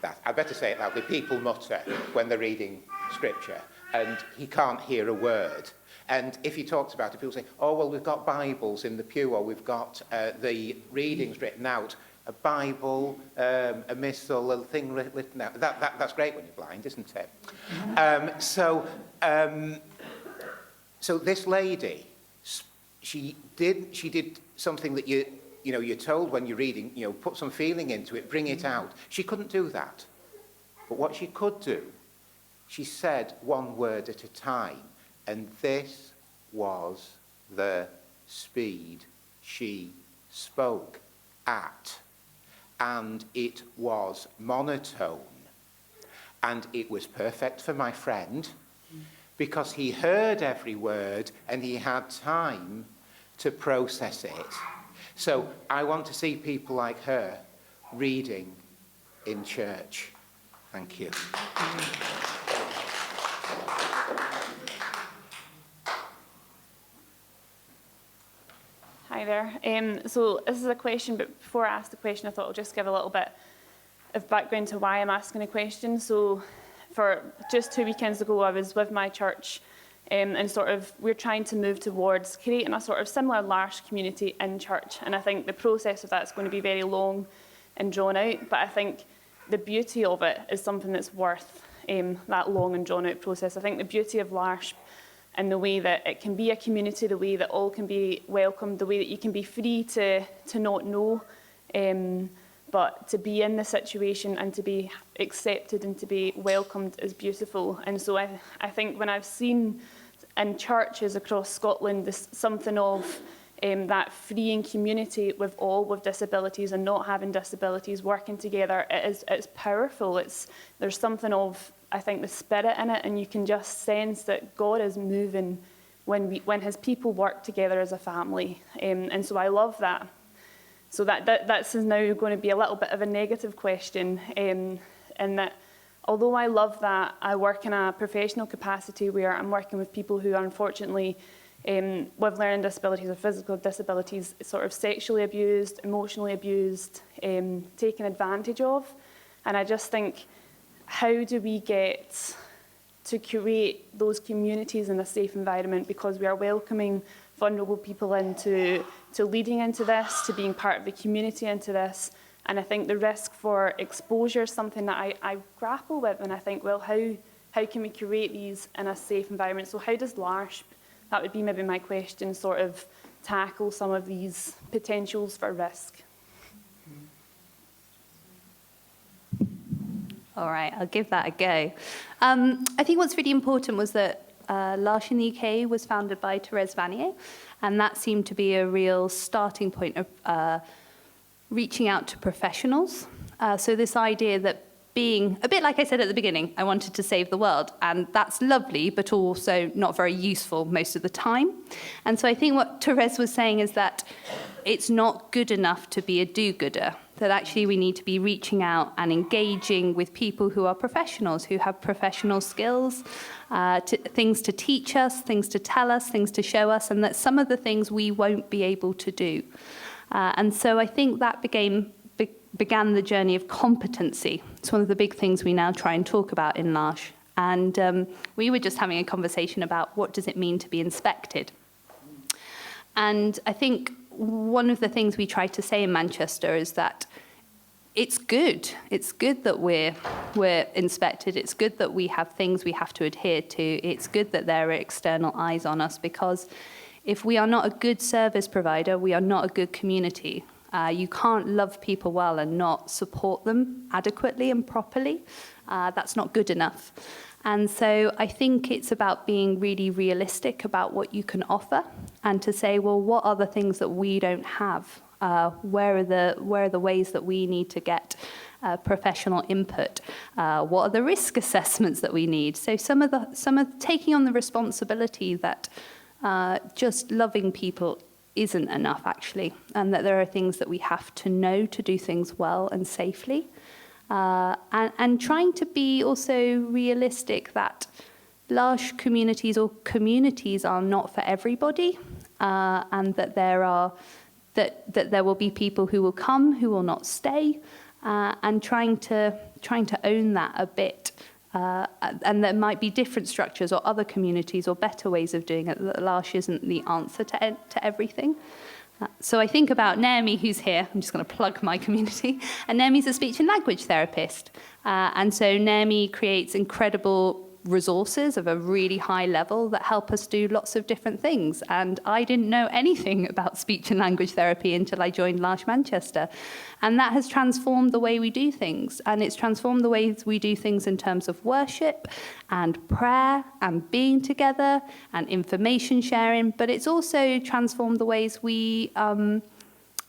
that. I better say it loudly. People mutter when they're reading scripture, and he can't hear a word. And if he talks about it, people say, oh, well, we've got Bibles in the pew, or we've got the readings written out. a Bible, a missal, a little thing written out. That's great when you're blind, isn't it? So this lady, she did something that you're told when you're reading, put some feeling into it, bring it out. She couldn't do that. But what she could do, she said one word at a time, and this was the speed she spoke at. And it was monotone. And it was perfect for my friend, because he heard every word and he had time to process it. So I want to see people like her reading in church. Thank you. Hi there. So this is a question, but before I ask the question, I thought I'll just give a little bit of background to why I'm asking a question. So for just 2 weekends ago, I was with my church and we're trying to move towards creating a sort of similar L'Arche community in church. And I think the process of that is going to be very long and drawn out, but I think the beauty of it is something that's worth that long and drawn out process. I think the beauty of L'Arche and the way that it can be a community, the way that all can be welcomed, the way that you can be free to not know, but to be in the situation and to be accepted and to be welcomed is beautiful. And so I think when I've seen in churches across Scotland something of that freeing community with disabilities and not having disabilities working together, it's powerful. There's something of, I think, the spirit in it, and you can just sense that God is moving when his people work together as a family. And so I love that. So that's now going to be a little bit of a negative question, in that although I love that, I work in a professional capacity where I'm working with people who are unfortunately with learning disabilities or physical disabilities, sort of sexually abused, emotionally abused, taken advantage of. And I just think, how do we get to create those communities in a safe environment, because we are welcoming vulnerable people into leading into this, to being part of the community into this. And I think the risk for exposure is something that I grapple with, and I think, well, how can we create these in a safe environment? So how does L'Arche, that would be maybe my question, sort of tackle some of these potentials for risk? All right, I'll give that a go. I think what's really important was that L'Arche in the UK was founded by Therese Vanier, and that seemed to be a real starting point of reaching out to professionals. So this idea that being, a bit like I said at the beginning, I wanted to save the world, and that's lovely, but also not very useful most of the time. And so I think what Therese was saying is that it's not good enough to be a do-gooder, that actually we need to be reaching out and engaging with people who are professionals, who have professional skills, things to teach us, things to tell us, things to show us, and that some of the things we won't be able to do. And so I think that began the journey of competency. It's one of the big things we now try and talk about in L'Arche. And we were just having a conversation about what does it mean to be inspected. And I think one of the things we try to say in Manchester is that it's good. It's good that we're inspected. It's good that we have things we have to adhere to. It's good that there are external eyes on us, because if we are not a good service provider, we are not a good community. You can't love people well and not support them adequately and properly. That's not good enough. And so I think it's about being really realistic about what you can offer, and to say, well, what are the things that we don't have? Where are the ways that we need to get professional input? What are the risk assessments that we need? So some of taking on the responsibility that just loving people isn't enough, actually, and that there are things that we have to know to do things well and safely. And trying to be also realistic that L'Arche communities or communities are not for everybody, and that there will be people who will come who will not stay, and trying to own that a bit, and there might be different structures or other communities or better ways of doing it, that L'Arche isn't the answer to everything. So I think about Naomi, who's here. I'm just going to plug my community. And Naomi's a speech and language therapist. And so Naomi creates incredible resources of a really high level that help us do lots of different things. And I didn't know anything about speech and language therapy until I joined L'Arche Manchester. And that has transformed the way we do things. And it's transformed the ways we do things in terms of worship and prayer and being together and information sharing. But it's also transformed the ways we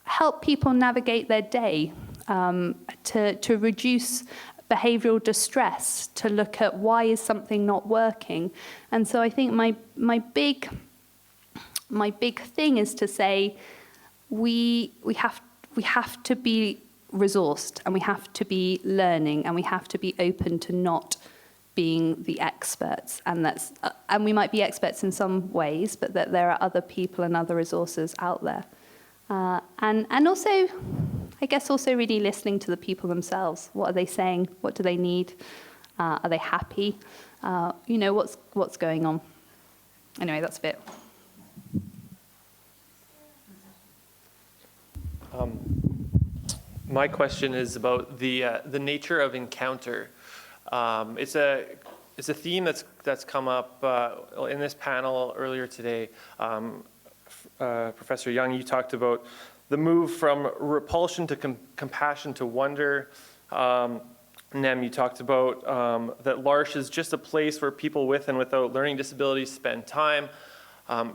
help people navigate their day, to reduce behavioural distress, to look at why is something not working. And so I think my big thing is to say we have to be resourced, and we have to be learning, and we have to be open to not being the experts. And we might be experts in some ways, but that there are other people and other resources out there. And also, I guess also really listening to the people themselves. What are they saying? What do they need? Are they happy? What's going on? Anyway, that's a bit. My question is about the nature of encounter. It's a theme that's come up in this panel earlier today. Professor Young, you talked about the move from repulsion to compassion to wonder. Nem, you talked about that L'Arche is just a place where people with and without learning disabilities spend time.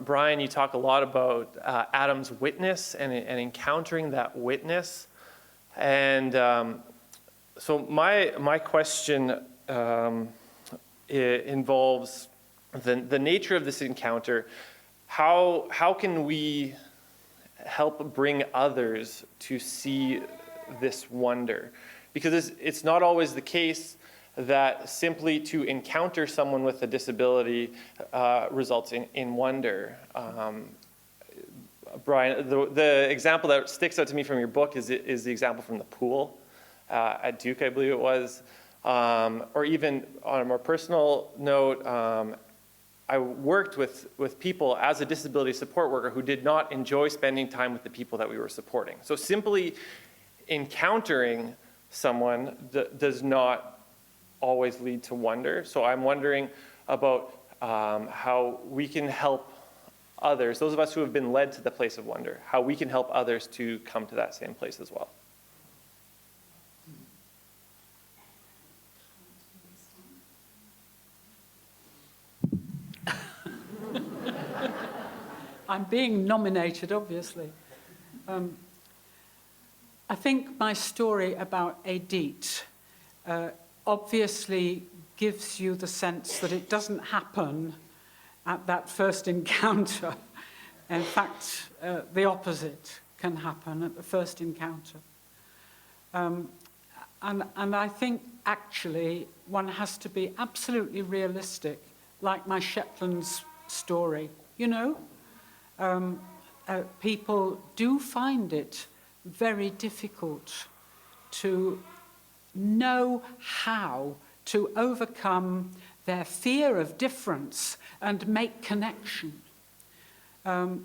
Brian, you talk a lot about Adam's witness and encountering that witness. And so my question involves the nature of this encounter. How can we help bring others to see this wonder? Because it's not always the case that simply to encounter someone with a disability results in wonder. Brian, the example that sticks out to me from your book is the example from the pool at Duke, I believe it was. Or even on a more personal note, I worked with people as a disability support worker who did not enjoy spending time with the people that we were supporting. So simply encountering someone does not always lead to wonder. So I'm wondering about how we can help others, those of us who have been led to the place of wonder, how we can help others to come to that same place as well. I'm being nominated, obviously. I think my story about Edith obviously gives you the sense that it doesn't happen at that first encounter. In fact, the opposite can happen at the first encounter. And I think, actually, one has to be absolutely realistic, like my Shetland's story, you know? People do find it very difficult to know how to overcome their fear of difference and make connection.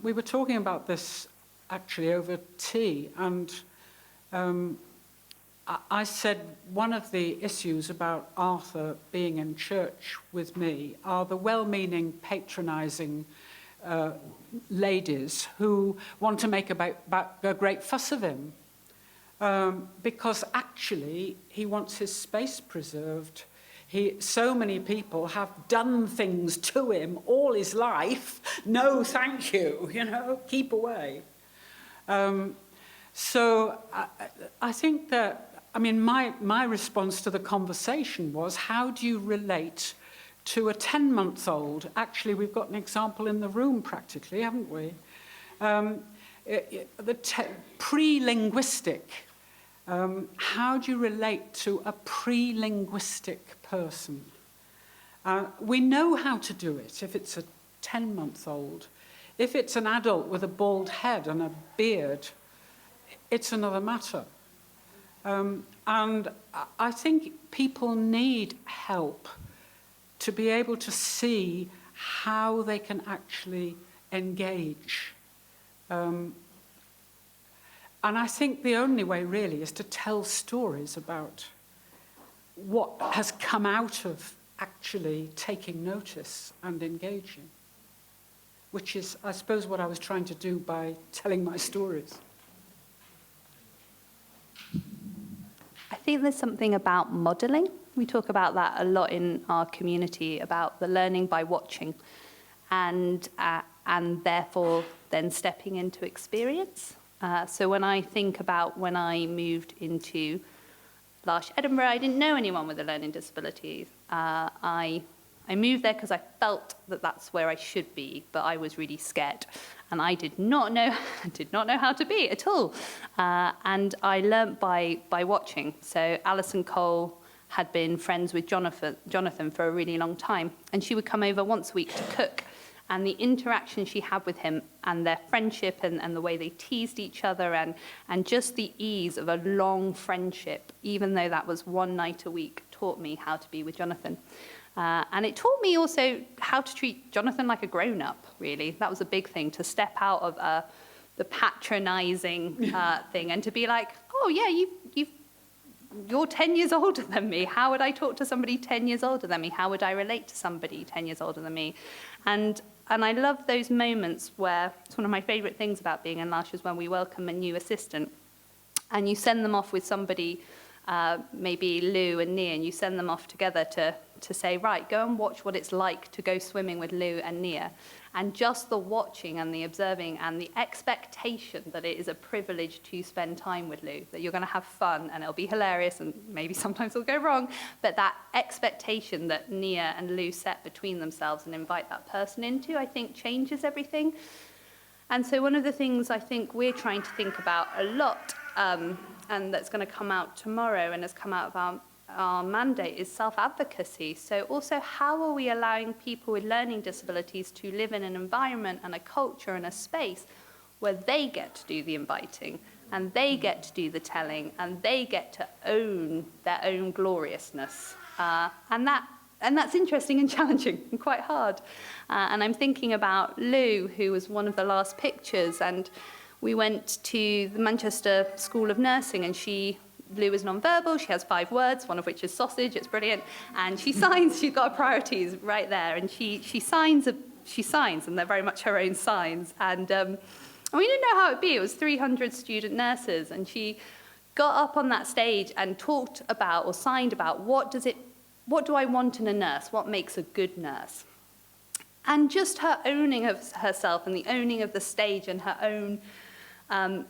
We were talking about this actually over tea, and I said one of the issues about Arthur being in church with me are the well-meaning, patronizing ladies who want to make a great fuss of him, because actually he wants his space preserved. So many people have done things to him all his life. No, thank you, keep away. So I think that, my response to the conversation was, how do you relate to a 10-month-old? Actually, we've got an example in the room practically, haven't we? Pre-linguistic. How do you relate to a pre-linguistic person? We know how to do it if it's a 10-month-old. If it's an adult with a bald head and a beard, it's another matter. And I think people need help to be able to see how they can actually engage. And I think the only way really is to tell stories about what has come out of actually taking notice and engaging, which is, I suppose, what I was trying to do by telling my stories. I think there's something about modelling. We talk about that a lot in our community, about the learning by watching, and therefore then stepping into experience. So when I think about when I moved into Larsh, Edinburgh, I didn't know anyone with a learning disability. I moved there because I felt that that's where I should be, but I was really scared. And I did not know how to be at all. And I learnt by watching. So Alison Cole had been friends with Jonathan for a really long time. And she would come over once a week to cook. And the interaction she had with him and their friendship and the way they teased each other and just the ease of a long friendship, even though that was one night a week, taught me how to be with Jonathan. And it taught me also how to treat Jonathan like a grown-up, really. That was a big thing, to step out of the patronizing thing and to be like, oh, yeah, you're 10 years older than me. How would I talk to somebody 10 years older than me? How would I relate to somebody 10 years older than me? And I love those moments where, it's one of my favourite things about being in Larsh is when we welcome a new assistant and you send them off with somebody, maybe Lou and Nia, and you send them off together to say, right, go and watch what it's like to go swimming with Lou and Nia. And just the watching and the observing and the expectation that it is a privilege to spend time with Lou, that you're going to have fun and it'll be hilarious and maybe sometimes it'll go wrong, but that expectation that Nia and Lou set between themselves and invite that person into, I think changes everything. And so one of the things I think we're trying to think about a lot, and that's going to come out tomorrow and has come out of our mandate, is self-advocacy. So also, how are we allowing people with learning disabilities to live in an environment and a culture and a space where they get to do the inviting and they get to do the telling and they get to own their own gloriousness? And that's interesting and challenging and quite hard. And I'm thinking about Lou, who was one of the last pictures, and we went to the Manchester School of Nursing, and Lou is non-verbal, she has 5 words, one of which is sausage, it's brilliant, and she signs, she's got her priorities right there, and she signs, and they're very much her own signs, and we didn't know how it'd be. It was 300 student nurses, and she got up on that stage and talked about, or signed about, what do I want in a nurse, what makes a good nurse? And just her owning of herself and the owning of the stage and her own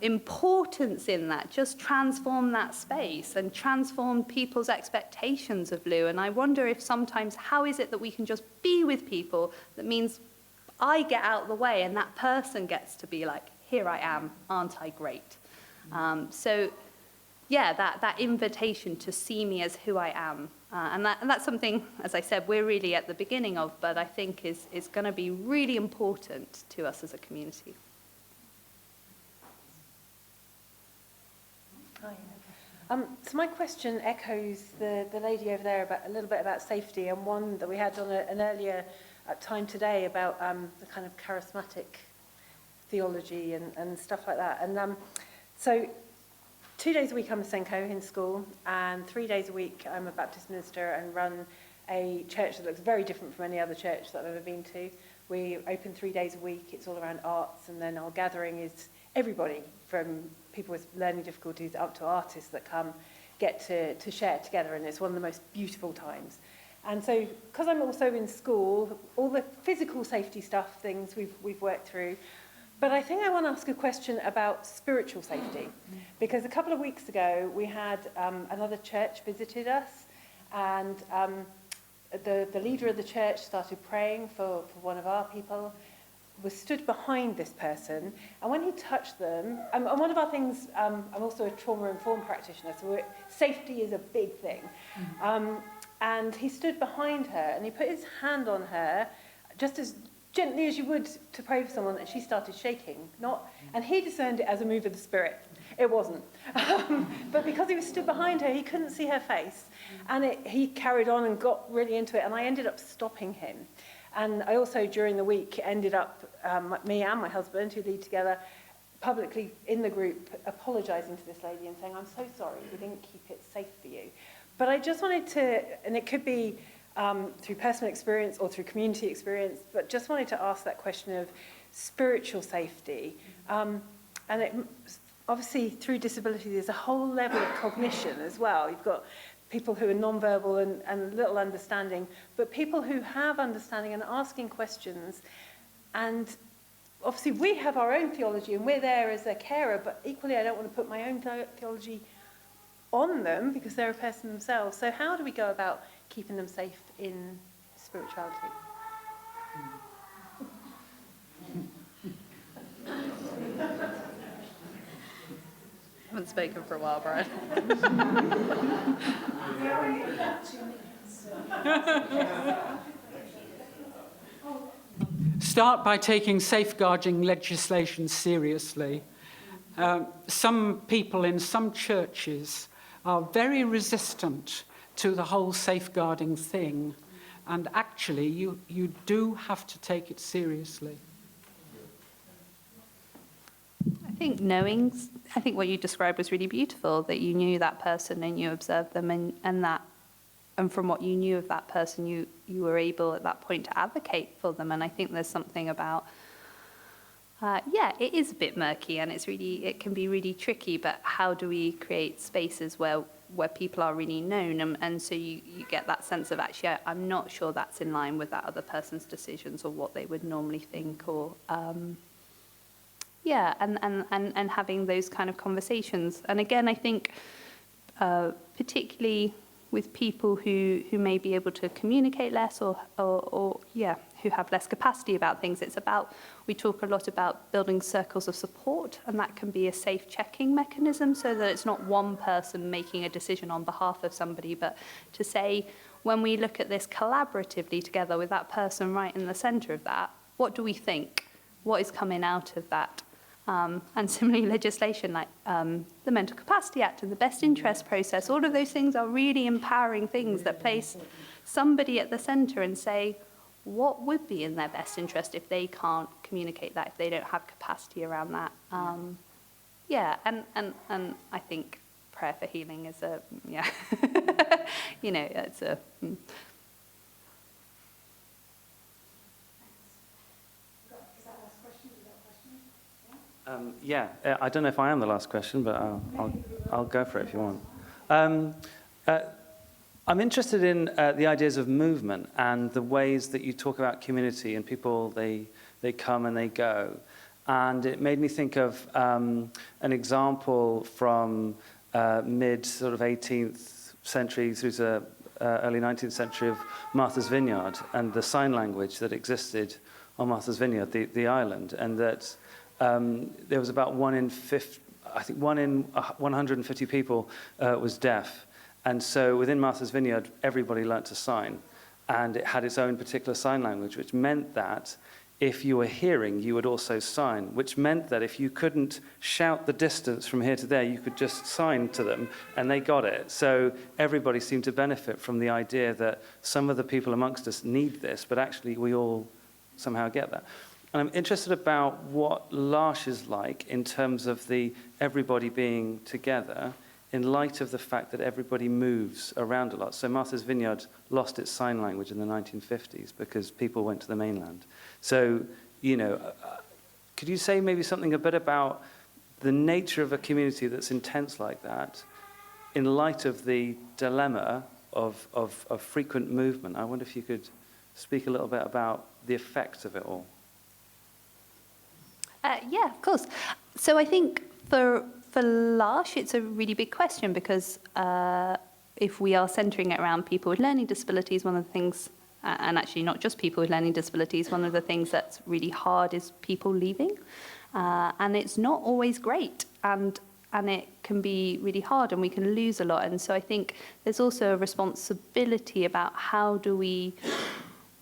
importance in that just transformed that space and transformed people's expectations of Lou. And I wonder if sometimes, how is it that we can just be with people that means I get out of the way and that person gets to be like, here I am, aren't I great? So yeah, that invitation to see me as who I am. And that's something, as I said, we're really at the beginning of, but I think is going to be really important to us as a community. So my question echoes the lady over there about a little bit about safety, and one that we had on an earlier time today about the kind of charismatic theology and stuff like that. And so 2 days a week I'm a Senko in school, and 3 days a week I'm a Baptist minister and run a church that looks very different from any other church that I've ever been to. We open 3 days a week, it's all around arts, and then our gathering is everybody from people with learning difficulties up to artists that come get to share together, and it's one of the most beautiful times. And so, because I'm also in school, all the physical safety stuff, things we've worked through, but I think I want to ask a question about spiritual safety, because a couple of weeks ago we had another church visited us, and the leader of the church started praying for one of our people, was stood behind this person, and when he touched them, and one of our things, I'm also a trauma-informed practitioner, so safety is a big thing, and he stood behind her, and he put his hand on her, just as gently as you would to pray for someone, and she started shaking, and he discerned it as a move of the Spirit. It wasn't. But because he was stood behind her, he couldn't see her face. And he carried on and got really into it, and I ended up stopping him. And I also, during the week, ended up, me and my husband, who lead together, publicly in the group, apologising to this lady and saying, I'm so sorry, we didn't keep it safe for you. But I just wanted to, and it could be through personal experience or through community experience, but just wanted to ask that question of spiritual safety. And it, obviously, through disability, there's a whole level of cognition as well. You've got people who are non-verbal and little understanding, but people who have understanding and asking questions. And obviously, we have our own theology, and we're there as a carer, but equally, I don't want to put my own theology on them because they're a person themselves. So how do we go about keeping them safe in spirituality? I haven't spoken for a while, Brian. Start by taking safeguarding legislation seriously. Some people in some churches are very resistant to the whole safeguarding thing, and actually you do have to take it seriously. I think what you described was really beautiful, that you knew that person and you observed them, and from what you knew of that person, you were able at that point to advocate for them. And I think there's something about, it is a bit murky and it can be really tricky, but how do we create spaces where people are really known? And so you get that sense of, actually, I'm not sure that's in line with that other person's decisions or what they would normally think, or and having those kind of conversations. And again, I think particularly with people who may be able to communicate less or who have less capacity about things, we talk a lot about building circles of support, and that can be a safe checking mechanism so that it's not one person making a decision on behalf of somebody, but to say, when we look at this collaboratively together with that person right in the centre of that, what do we think? What is coming out of that? And similarly, legislation like the Mental Capacity Act and the Best Interest process, all of those things are really empowering things that place somebody at the centre and say, what would be in their best interest if they can't communicate that, if they don't have capacity around that? And I think prayer for healing is it's a... I don't know if I am the last question, but I'll go for it if you want. I'm interested in the ideas of movement and the ways that you talk about community and people, they come and they go. And it made me think of an example from mid sort of 18th century through to early 19th century of Martha's Vineyard and the sign language that existed on Martha's Vineyard, the island, and that there was about 1 in 150 people was deaf. And so within Martha's Vineyard, everybody learnt to sign. And it had its own particular sign language, which meant that if you were hearing, you would also sign, which meant that if you couldn't shout the distance from here to there, you could just sign to them, and they got it. So everybody seemed to benefit from the idea that some of the people amongst us need this, but actually we all somehow get that. And I'm interested about what L'Arche is like in terms of the everybody being together in light of the fact that everybody moves around a lot. So Martha's Vineyard lost its sign language in the 1950s because people went to the mainland. So, could you say maybe something a bit about the nature of a community that's intense like that in light of the dilemma of frequent movement? I wonder if you could speak a little bit about the effect of it all. Yeah, of course. So I think for L'Arche, it's a really big question because if we are centering it around people with learning disabilities, one of the things, and actually not just people with learning disabilities, one of the things that's really hard is people leaving. And it's not always great. And it can be really hard and we can lose a lot. And so I think there's also a responsibility about how do we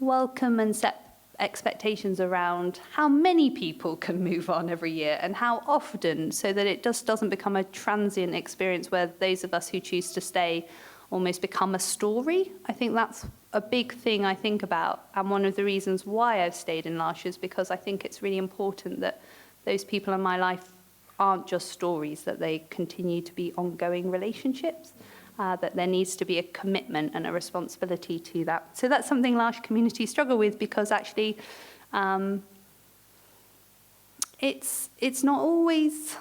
welcome and set expectations around how many people can move on every year and how often, so that it just doesn't become a transient experience where those of us who choose to stay almost become a story. I think that's a big thing I think about, and one of the reasons why I've stayed in L'Arche is because I think it's really important that those people in my life aren't just stories, that they continue to be ongoing relationships, that there needs to be a commitment and a responsibility to that. So that's something L'Arche communities struggle with, because actually it's not always...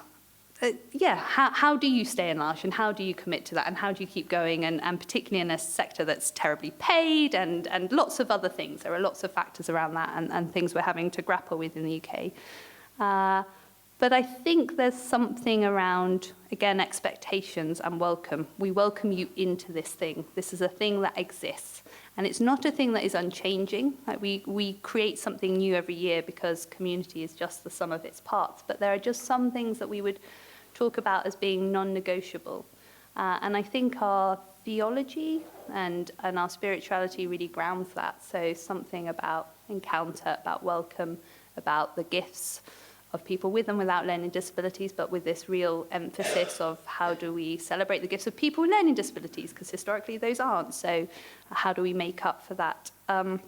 how do you stay in L'Arche, and how do you commit to that, and how do you keep going, and particularly in a sector that's terribly paid, and lots of other things. There are lots of factors around that, and things we're having to grapple with in the UK. But I think there's something around, again, expectations and welcome. We welcome you into this thing. This is a thing that exists. And it's not a thing that is unchanging. Like we create something new every year because community is just the sum of its parts. But there are just some things that we would talk about as being non-negotiable. And I think our theology and our spirituality really grounds that. So something about encounter, about welcome, about the gifts of people with and without learning disabilities, but with this real emphasis of how do we celebrate the gifts of people with learning disabilities, because historically those aren't. So how do we make up for that? And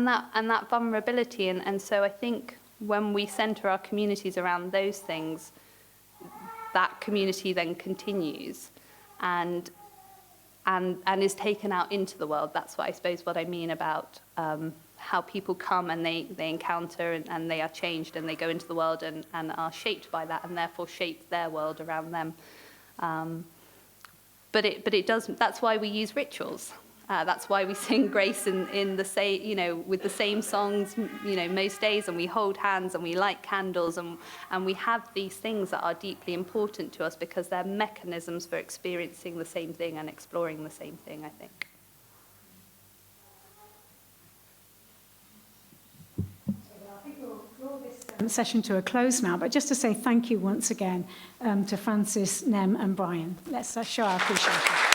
that vulnerability. And so I think when we center our communities around those things, that community then continues and is taken out into the world. That's what I suppose what I mean about how people come and they encounter and they are changed and they go into the world and are shaped by that, and therefore shape their world around them. But it doesn't. That's why we use rituals. That's why we sing grace in the same, with the same songs, most days, and we hold hands and we light candles and we have these things that are deeply important to us because they're mechanisms for experiencing the same thing and exploring the same thing, I think. Session to a close now, but just to say thank you once again to Francis, Nem and Brian. Let's show our appreciation.